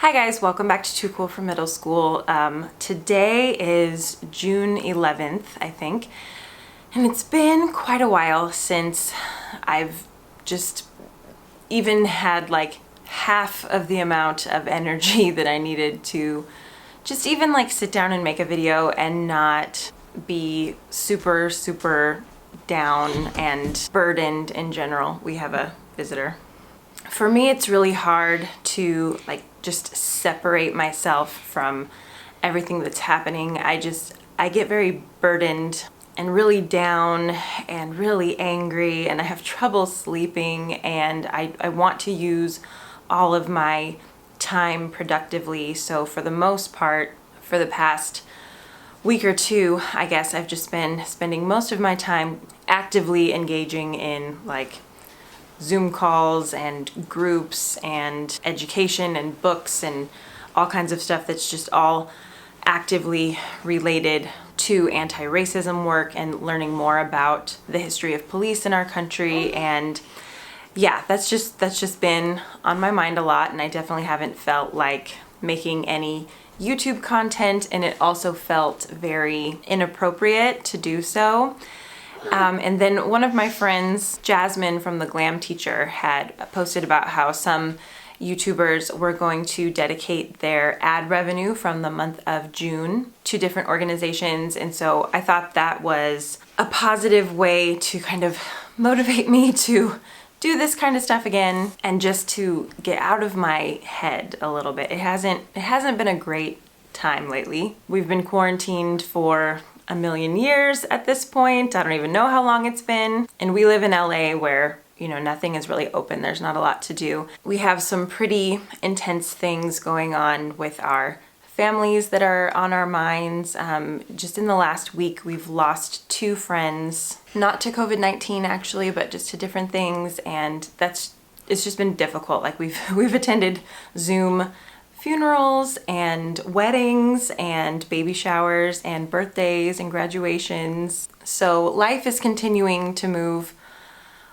Hi guys, welcome back to Too Cool for Middle School. Today is June 11th, I think, and it's been quite a while since I've just even had like half of the amount of energy that I needed to just even like sit down and make a video and not be super down and burdened in general. We have a visitor. For me, it's really hard to like just separate myself from everything that's happening. I get very burdened and really down and really angry, and I have trouble sleeping, and I want to use all of my time productively. So for the most part, for the past week or two, I guess I've just been spending most of my time actively engaging in like Zoom calls and groups and education and books and all kinds of stuff that's just all actively related to anti-racism work and learning more about the history of police in our country. And yeah, that's just been on my mind a lot, and I definitely haven't felt like making any YouTube content, and it also felt very inappropriate to do so. And then one of my friends, Jasmine from the Glam Teacher, had posted about how some YouTubers were going to dedicate their ad revenue from the month of June to different organizations. And so I thought that was a positive way to kind of motivate me to do this kind of stuff again and just to get out of my head a little bit. It hasn't been a great time lately. We've been quarantined for a million years at this point. I don't even know how long it's been. And we live in LA where, you know, nothing is really open. There's not a lot to do. We have some pretty intense things going on with our families that are on our minds. Just in the last week, we've lost 2 friends, not to COVID-19 actually, but just to different things. And it's just been difficult. Like we've attended Zoom funerals and weddings and baby showers and birthdays and graduations. So life is continuing to move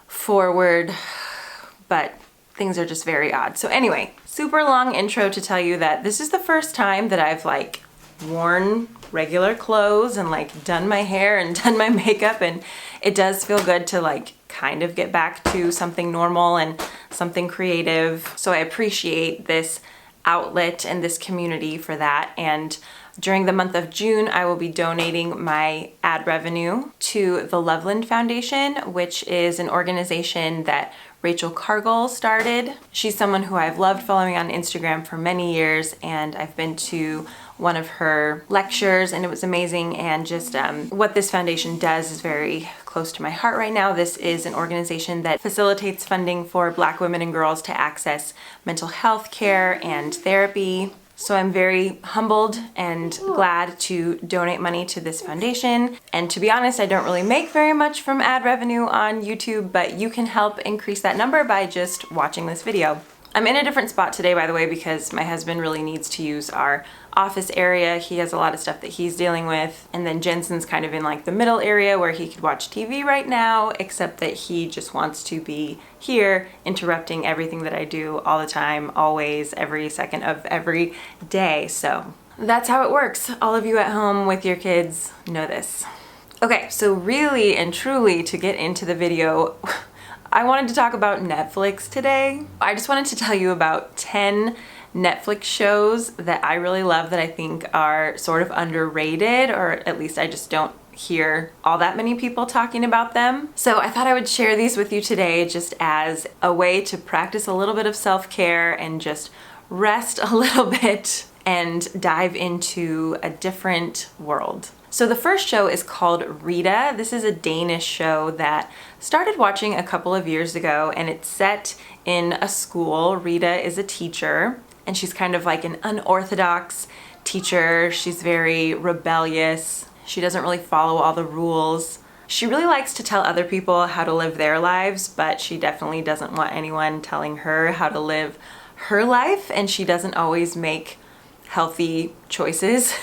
forward, but things are just very odd. So anyway, super long intro to tell you that this is the first time that I've like worn regular clothes and like done my hair and done my makeup, and it does feel good to like kind of get back to something normal and something creative. So I appreciate this outlet and this community for that. And during the month of June, I will be donating my ad revenue to the Loveland Foundation, which is an organization that Rachel Cargill started. She's someone who I've loved following on Instagram for many years, and I've been to one of her lectures and it was amazing. And just what this foundation does is very close to my heart right now. This is an organization that facilitates funding for Black women and girls to access mental health care and therapy. So I'm very humbled and glad to donate money to this foundation. And to be honest, I don't really make very much from ad revenue on YouTube, but you can help increase that number by just watching this video. I'm in a different spot today, by the way, because my husband really needs to use our office area. He has a lot of stuff that he's dealing with. And then Jensen's kind of in like the middle area where he could watch TV right now, except that he just wants to be here interrupting everything that I do all the time, always, every second of every day. So that's how it works. All of you at home with your kids know this. Okay, so really and truly to get into the video, I wanted to talk about Netflix today. I just wanted to tell you about 10 Netflix shows that I really love that I think are sort of underrated, or at least I just don't hear all that many people talking about them. So I thought I would share these with you today just as a way to practice a little bit of self-care and just rest a little bit and dive into a different world. So the first show is called Rita. This is a Danish show that started watching a couple of years ago, and it's set in a school. Rita is a teacher, and she's kind of like an unorthodox teacher. She's very rebellious. She doesn't really follow all the rules. She really likes to tell other people how to live their lives, but she definitely doesn't want anyone telling her how to live her life, and she doesn't always make healthy choices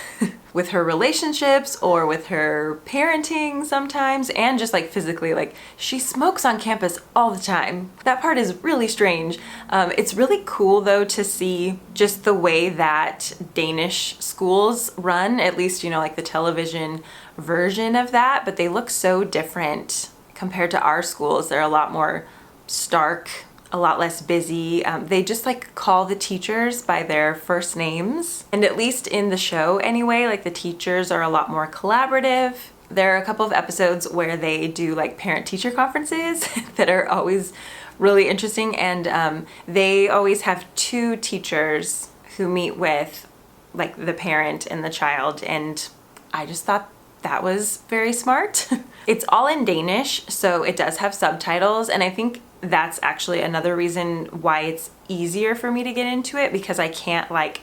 with her relationships or with her parenting sometimes, and just like physically, like she smokes on campus all the time. That part is really strange. It's really cool though to see just the way that Danish schools run, at least, you know, like the television version of that, but they look so different compared to our schools. They're a lot more stark, a lot less busy. They just like call the teachers by their first names. And at least in the show anyway, like the teachers are a lot more collaborative. There are a couple of episodes where they do like parent-teacher conferences that are always really interesting. And they always have two teachers who meet with like the parent and the child. And I just thought that was very smart. It's all in Danish, so it does have subtitles, and I think that's actually another reason why it's easier for me to get into it, because I can't like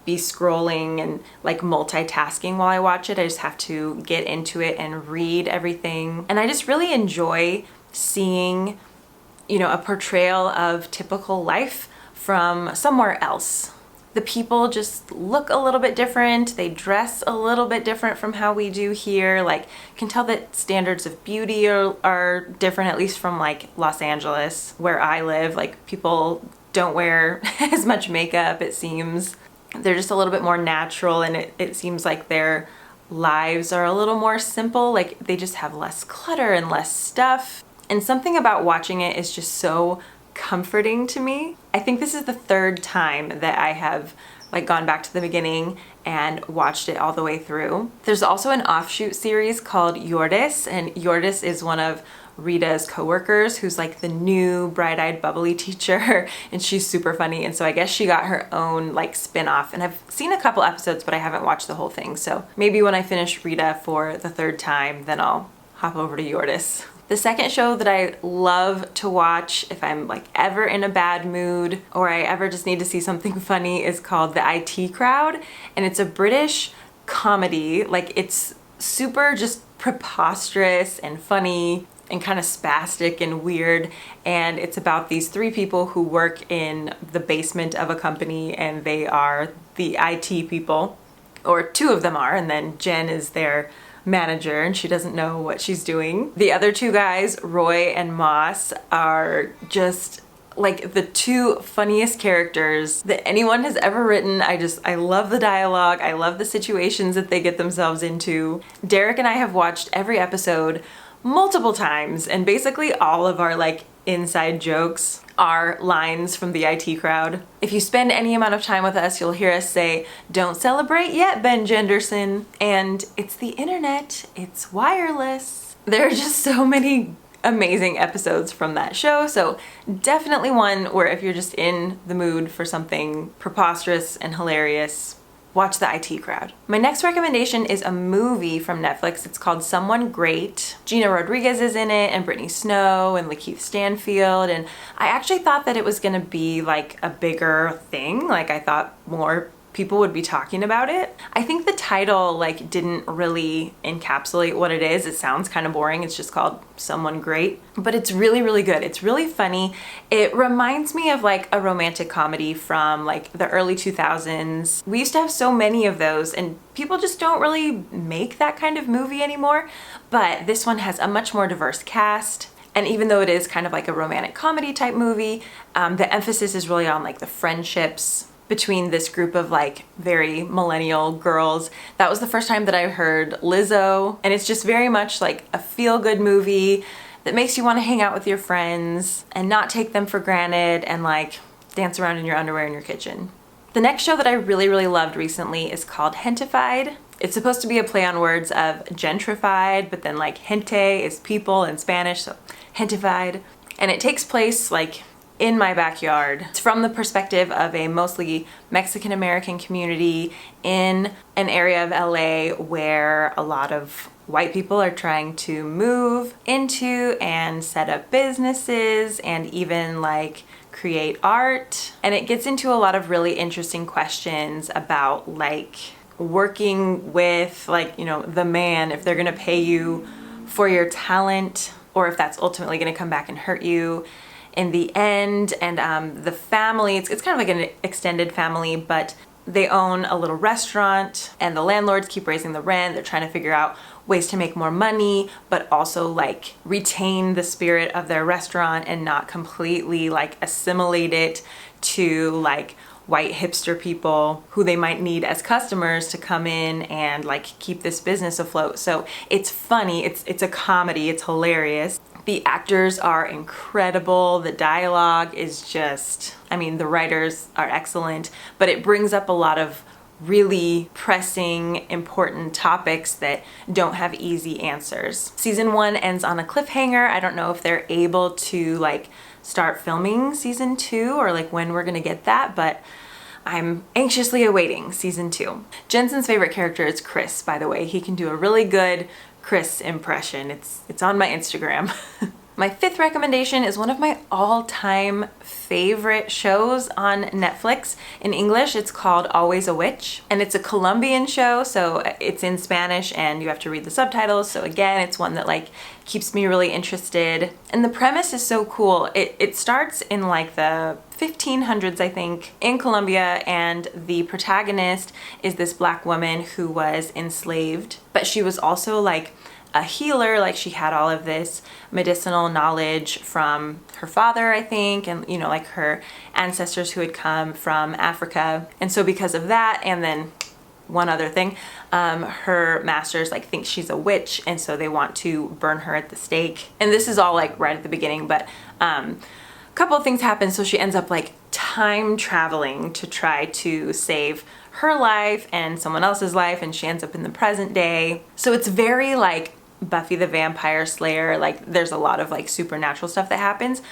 be scrolling and like multitasking while I watch it. I just have to get into it and read everything. And I just really enjoy seeing, you know, a portrayal of typical life from somewhere else. The people just look a little bit different. They dress a little bit different from how we do here. Like, you can tell that standards of beauty are different, at least from like Los Angeles, where I live. Like, people don't wear as much makeup, it seems. They're just a little bit more natural, and it seems like their lives are a little more simple. Like, they just have less clutter and less stuff. And something about watching it is just so comforting to me. I think this is the third time that I have like gone back to the beginning and watched it all the way through. There's also an offshoot series called Yordis, and Yordis is one of Rita's coworkers who's like the new bright-eyed bubbly teacher, and she's super funny, and so I guess she got her own like spin-off, and I've seen a couple episodes but I haven't watched the whole thing, so maybe when I finish Rita for the third time then I'll hop over to Yordis. The second show that I love to watch if I'm like ever in a bad mood or I ever just need to see something funny is called The IT Crowd, and it's a British comedy. Like, it's super just preposterous and funny and kind of spastic and weird, and it's about these three people who work in the basement of a company, and they are the IT people, or two of them are, and then Jen is their manager and she doesn't know what she's doing. The other two guys, Roy and Moss, are just like the two funniest characters that anyone has ever written. I love the dialogue. I love the situations that they get themselves into. Derek and I have watched every episode multiple times, and basically all of our like inside jokes are lines from the IT Crowd. If you spend any amount of time with us, you'll hear us say, "Don't celebrate yet, Ben Jenderson." And it's the internet, it's wireless. There are just so many amazing episodes from that show, so definitely one where if you're just in the mood for something preposterous and hilarious, watch the IT Crowd. My next recommendation is a movie from Netflix. It's called Someone Great. Gina Rodriguez is in it, and Brittany Snow, and Lakeith Stanfield, and I actually thought that it was gonna be like a bigger thing. Like, I thought more people would be talking about it. I think the title like didn't really encapsulate what it is. It sounds kind of boring. It's just called Someone Great, but it's really, really good. It's really funny. It reminds me of like a romantic comedy from like the early 2000s. We used to have so many of those, and people just don't really make that kind of movie anymore. But this one has a much more diverse cast. And even though it is kind of like a romantic comedy type movie, the emphasis is really on like the friendships between this group of like very millennial girls. That was the first time that I heard Lizzo, and it's just very much like a feel-good movie that makes you want to hang out with your friends and not take them for granted and like dance around in your underwear in your kitchen. The next show that I really, really loved recently is called Gentefied. It's supposed to be a play on words of gentrified, but then like gente is people in Spanish, so Gentefied. And it takes place like in my backyard. It's from the perspective of a mostly Mexican American community in an area of LA where a lot of white people are trying to move into and set up businesses and even like create art. And it gets into a lot of really interesting questions about like working with like, you know, the man, if they're gonna pay you for your talent or if that's ultimately gonna come back and hurt you in the end. And the family, it's kind of like an extended family, but they own a little restaurant and the landlords keep raising the rent. They're trying to figure out ways to make more money, but also like retain the spirit of their restaurant and not completely like assimilate it to like white hipster people who they might need as customers to come in and like keep this business afloat. So it's funny, it's a comedy, it's hilarious. The actors are incredible. The dialogue is just, I mean, the writers are excellent, but it brings up a lot of really pressing, important topics that don't have easy answers. Season 1 ends on a cliffhanger. I don't know if they're able to like start filming season 2 or like when we're gonna get that, but I'm anxiously awaiting season 2. Jensen's favorite character is Chris, by the way. He can do a really good Chris impression. It's on my Instagram. My 5th recommendation is one of my all-time favorite shows on Netflix. In English, it's called Always a Witch, and it's a Colombian show, so it's in Spanish and you have to read the subtitles. So again, it's one that like keeps me really interested. And the premise is so cool. It starts in like the 1500s, I think, in Colombia, and the protagonist is this black woman who was enslaved, but she was also like a healer. Like she had all of this medicinal knowledge from her father, I think, and you know, like her ancestors who had come from Africa. And so because of that, and then one other thing, her masters like think she's a witch, and so they want to burn her at the stake. And this is all like right at the beginning, but a couple of things happen. So she ends up like time traveling to try to save her life and someone else's life, and she ends up in the present day. So it's very like Buffy the Vampire Slayer, like there's a lot of like supernatural stuff that happens,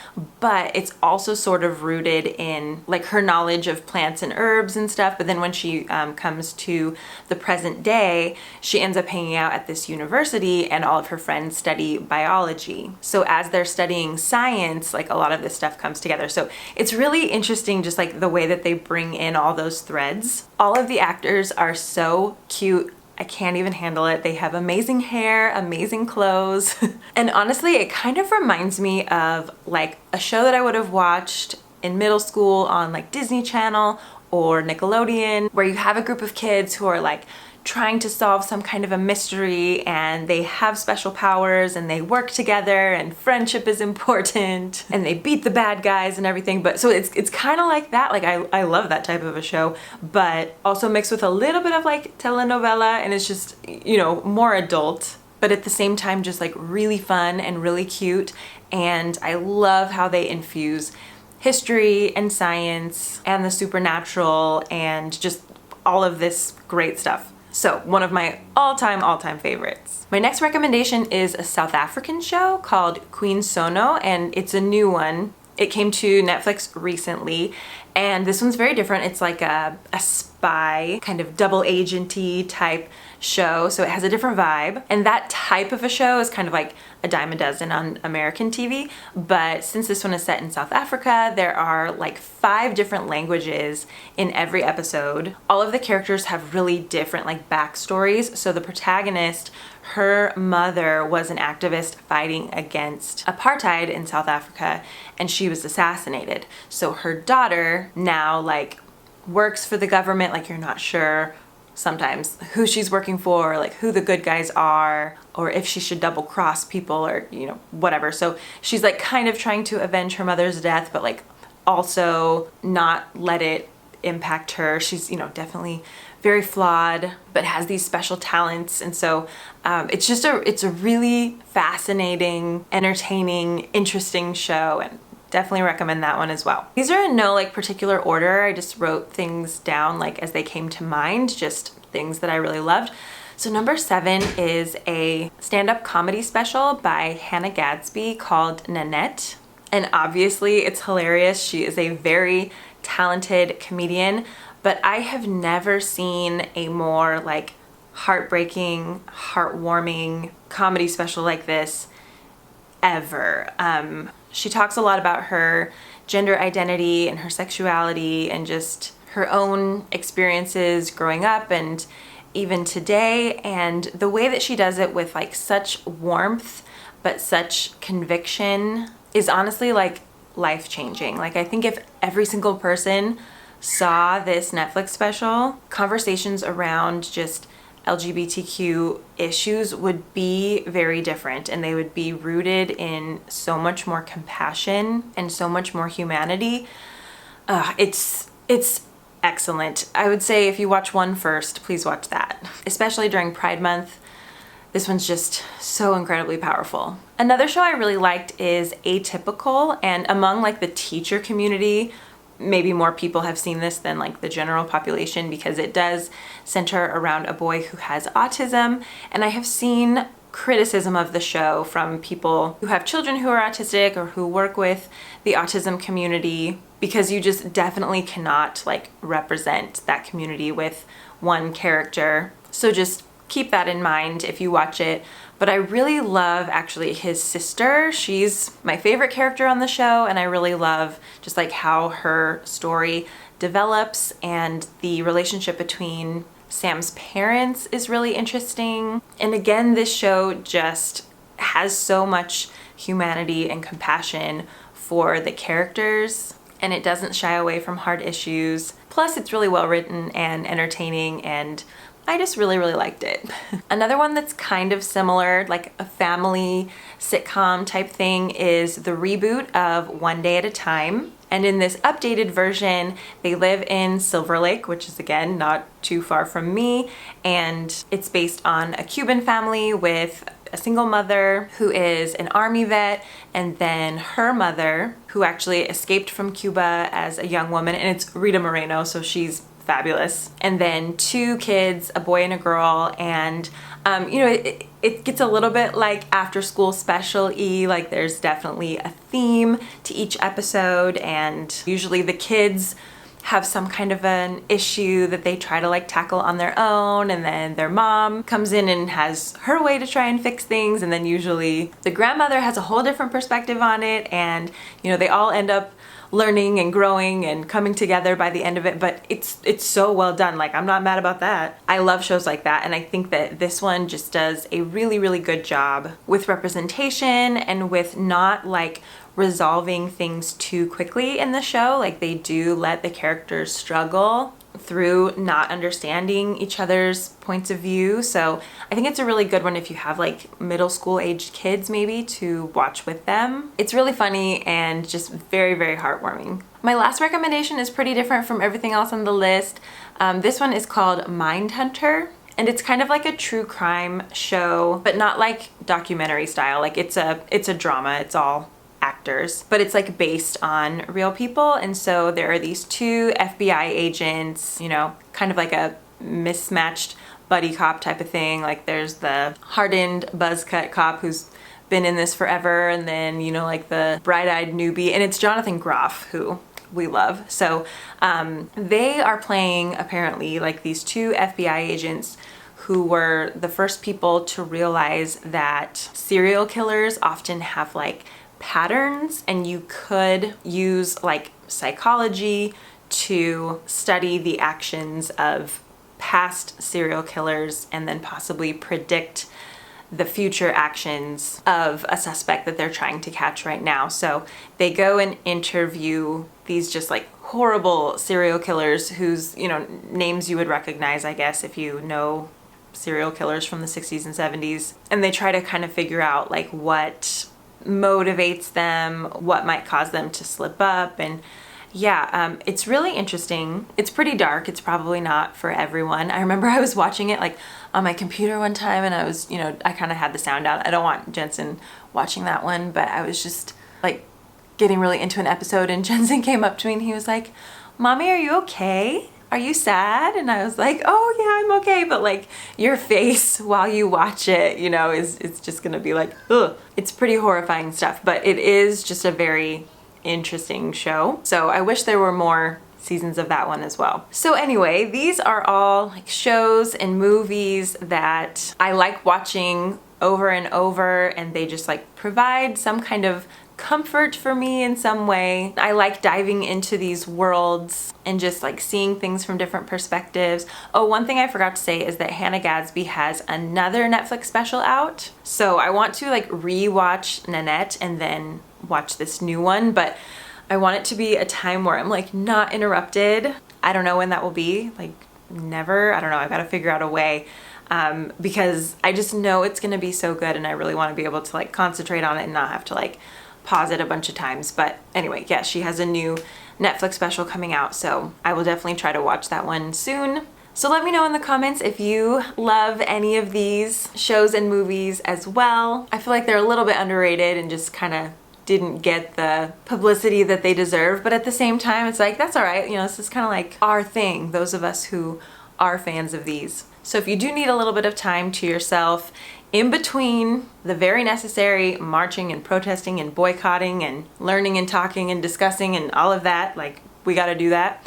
but it's also sort of rooted in like her knowledge of plants and herbs and stuff. But then when she comes to the present day, she ends up hanging out at this university and all of her friends study biology. So as they're studying science, like a lot of this stuff comes together. So it's really interesting just like the way that they bring in all those threads. All of the actors are so cute. I can't even handle it. They have amazing hair, amazing clothes. And honestly, it kind of reminds me of like a show that I would have watched in middle school on like Disney Channel or Nickelodeon, where you have a group of kids who are like trying to solve some kind of a mystery, and they have special powers and they work together and friendship is important and they beat the bad guys and everything. But so it's kind of like that. Like I love that type of a show, but also mixed with a little bit of like telenovela, and it's just, you know, more adult, but at the same time just like really fun and really cute. And I love how they infuse history and science and the supernatural and just all of this great stuff. So one of my all-time favorites. My next recommendation is a South African show called Queen Sono, and it's a new one. It came to Netflix recently, and this one's very different. It's like a spy, kind of double agenty type show, so it has a different vibe. And that type of a show is kind of like a dime a dozen on American TV, but since this one is set in South Africa, there are like 5 different languages in every episode. All of the characters have really different like backstories. So the protagonist, her mother was an activist fighting against apartheid in South Africa, and she was assassinated. So her daughter now like works for the government, like you're not sure sometimes who she's working for, or like who the good guys are, or if she should double cross people, or you know, whatever. So she's like kind of trying to avenge her mother's death, but like also not let it impact her. She's, you know, definitely very flawed, but has these special talents. And so it's just it's a really fascinating, entertaining, interesting show, and definitely recommend that one as well. These are in no like particular order. I just wrote things down like as they came to mind, just things that I really loved. So number 7 is a stand-up comedy special by Hannah Gadsby called Nanette. And obviously it's hilarious. She is a very talented comedian, but I have never seen a more like heartbreaking, heartwarming comedy special like this ever. She talks a lot about her gender identity and her sexuality and just her own experiences growing up and even today, and the way that she does it with like such warmth but such conviction is honestly like life-changing. Like I think if every single person saw this Netflix special, conversations around just LGBTQ issues would be very different, and they would be rooted in so much more compassion and so much more humanity. It's excellent. I would say if you watch one first, please watch that. Especially during Pride Month. This one's just so incredibly powerful. Another show I really liked is Atypical, and among like the teacher community, maybe more people have seen this than like the general population, because it does center around a boy who has autism. And I have seen criticism of the show from people who have children who are autistic or who work with the autism community, because you just definitely cannot like represent that community with one character. So just keep that in mind if you watch it. But I really love actually his sister. She's my favorite character on the show, and I really love just like how her story develops, and the relationship between Sam's parents is really interesting. And again, this show just has so much humanity and compassion for the characters, and it doesn't shy away from hard issues. Plus, it's really well written and entertaining, and I just really, really liked it. Another one that's kind of similar, like a family sitcom type thing, is the reboot of One Day at a Time. And in this updated version, they live in Silver Lake, which is again not too far from me. And it's based on a Cuban family with a single mother who is an army vet, and then her mother, who actually escaped from Cuba as a young woman, and it's Rita Moreno, so she's fabulous. And then two kids, a boy and a girl, and you know, it gets a little bit like after school special-y, like there's definitely a theme to each episode, and usually the kids have some kind of an issue that they try to like tackle on their own, and then their mom comes in and has her way to try and fix things, and then usually the grandmother has a whole different perspective on it, and you know, they all end up learning and growing and coming together by the end of it. But it's so well done. Like, I'm not mad about that. I love shows like that, and I think that this one just does a really, really good job with representation and with not like resolving things too quickly in the show. Like, they do let the characters struggle through not understanding each other's points of view. So I think it's a really good one if you have like middle school aged kids maybe to watch with them. It's really funny and just very, very heartwarming. My last recommendation is pretty different from everything else on the list. This one is called Mindhunter. And it's kind of like a true crime show, but not like documentary style. Like it's a drama. It's all actors, but it's like based on real people. And so there are these two FBI agents, you know, kind of like a mismatched buddy cop type of thing. Like there's the hardened buzz cut cop who's been in this forever, and then, you know, like the bright-eyed newbie, and it's Jonathan Groff, who we love. So they are playing apparently like these two FBI agents who were the first people to realize that serial killers often have like patterns, and you could use like psychology to study the actions of past serial killers and then possibly predict the future actions of a suspect that they're trying to catch right now. So they go and interview these just like horrible serial killers whose, you know, names you would recognize, I guess, if you know serial killers from the 60s and 70s. And they try to kind of figure out like what motivates them, what might cause them to slip up. And yeah, it's really interesting. It's pretty dark. It's probably not for everyone. I remember I was watching it like on my computer one time, and I was, you know, I kind of had the sound out. I don't want Jensen watching that one, but I was just like getting really into an episode, and Jensen came up to me and he was like, "Mommy, are you okay? Are you sad?" And I was like, "Oh yeah, I'm okay." But like your face while you watch it, you know, it's just gonna be like, ugh. It's pretty horrifying stuff, but it is just a very interesting show. So I wish there were more seasons of that one as well. So anyway, these are all like shows and movies that I like watching over and over, and they just like provide some kind of comfort for me in some way. I like diving into these worlds and just like seeing things from different perspectives. Oh, one thing I forgot to say is that Hannah Gadsby has another Netflix special out. So I want to like rewatch Nanette and then watch this new one, but I want it to be a time where I'm like not interrupted. I don't know when that will be, like never. I don't know, I've got to figure out a way because I just know it's gonna be so good and I really want to be able to like concentrate on it and not have to like pause it a bunch of times. But anyway, yeah, she has a new Netflix special coming out, so I will definitely try to watch that one soon. So let me know in the comments if you love any of these shows and movies as well. I feel like they're a little bit underrated and just kind of didn't get the publicity that they deserve, but at the same time it's like, that's all right, you know, this is kind of like our thing, those of us who are fans of these. So if you do need a little bit of time to yourself in between the very necessary marching and protesting and boycotting and learning and talking and discussing and all of that, like we got to do that.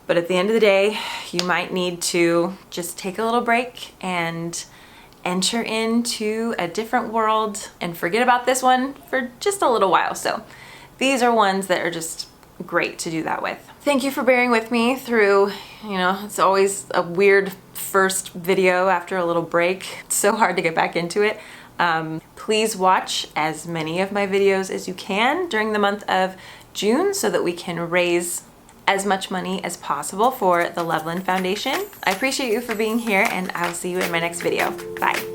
But at the end of the day, you might need to just take a little break and enter into a different world and forget about this one for just a little while. So these are ones that are just great to do that with. Thank you for bearing with me through, you know, it's always a weird first video after a little break. It's so hard to get back into it. Please watch as many of my videos as you can during the month of June so that we can raise as much money as possible for the Loveland Foundation. I appreciate you for being here and I'll see you in my next video. Bye.